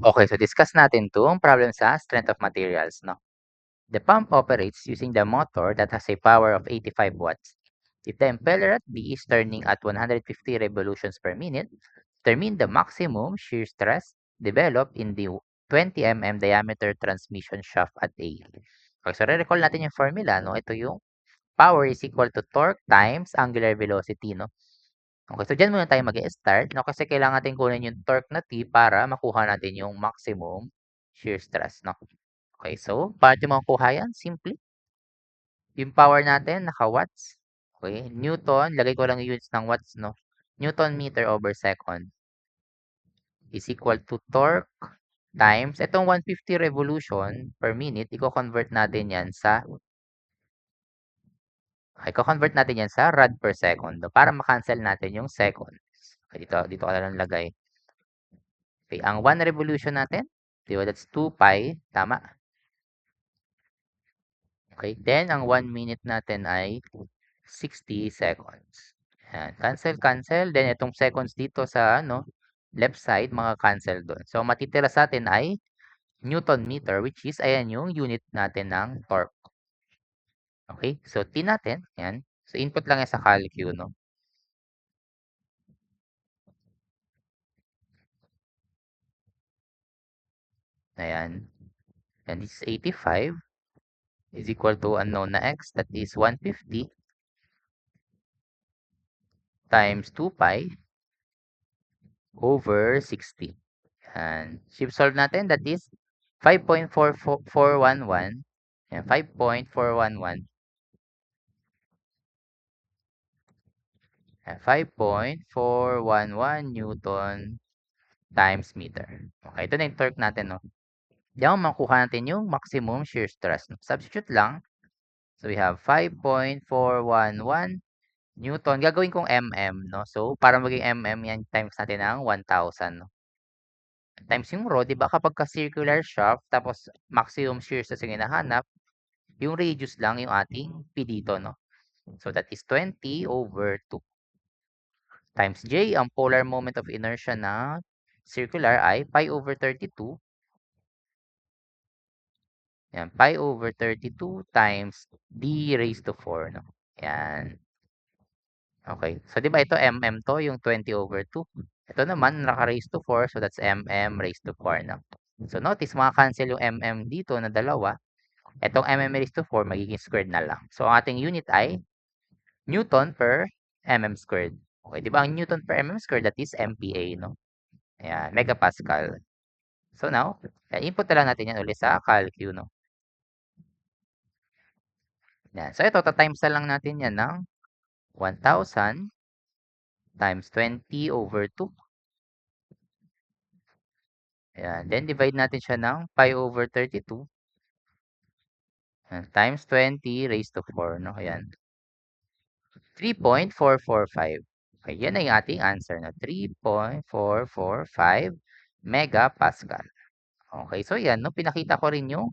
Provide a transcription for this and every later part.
Okay, so discuss natin 'tong problem sa strength of materials, 'no? The pump operates using the motor that has a power of 85 watts. If the impeller at B is turning at 150 revolutions per minute, determine the maximum shear stress developed in the 20 mm diameter transmission shaft at A. Okay, so re-recall natin yung formula, no? Ito yung power is equal to torque times angular velocity, no? Okay, so diyan muna tayo mag-i-start, no? Kasi kailangan natin kunin yung torque na T para makuha natin yung maximum shear stress, no? Okay, so paano natin makukuha yan? Simple. Yung power natin, naka-watts. Okay, Newton, lagay ko lang yung units ng watts, no? Newton meter over second is equal to torque times, itong 150 revolution per minute, i-convert natin yan sa, i-convert natin yan sa rad per second, no? Para ma-cancel natin yung seconds. Okay, dito ka na lang lagay. Okay, ang 1 revolution natin, di ba, that's 2 pi, tama? Okay, then ang 1 minute natin ay 60 seconds. Ayan, cancel, cancel. Then itong seconds dito sa ano, left side, mga cancel doon. So matitira sa atin ay Newton meter, which is, ayan yung unit natin ng torque. Okay, so T natin, yan. So input lang yan sa calcu, no? Ayan. And this is 85 is equal to unknown na x, that is 150 times 2 pi over 60. And shift solve natin, that is 5.4411. Yan, 5.411. 5.411 Newton times meter. Okay, ito na yung torque natin, no? Diyan makukuha natin yung maximum shear stress. No? Substitute lang. So we have 5.411 Newton. Gagawin kong mm, no? So para maging mm yan, times natin ng 1,000, no? Times yung rho, di ba kapag ka-circular shaft, tapos maximum shear stress yung hinahanap, yung radius lang yung ating P dito, no? So that is 20 over 2 times J, ang polar moment of inertia na circular ay pi over 32. Yan, pi over 32 times d raised to 4, no? Yan. Okay. So, di ba ito mm to, yung 20 over 2. Ito naman, naka-raised to 4, so that's mm raised to 4, no? So, notice, maka-cancel yung mm dito na dalawa. Itong raised to 4, magiging squared na lang. So, ang ating unit ay Newton per squared. Okay, di ba ang Newton per squared, that is MPa, no? Ayan, megapascal. So now, input na lang natin yan ulit sa calcu, no? Yan. So ito, times na lang natin yan ng 1,000 times 20 over 2. Ayan. Then, divide natin siya ng pi over 32. Ayan. Times 20 raised to 4, no? Ayan. 3.445. Okay, yan na yung ating answer, no? 3.445 megapascal. Okay, so yan, no? Pinakita ko rin yung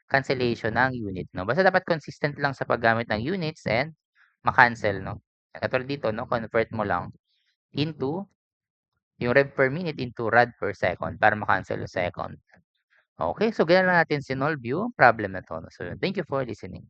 cancellation ng unit, no? Basta dapat consistent lang sa paggamit ng units and ma-cancel, no? Katulad dito, no? Convert mo lang into yung rev per minute into rad per second para ma-cancel yung second. Okay, so ganyan lang natin sinolve yung problem na to, no? So, thank you for listening.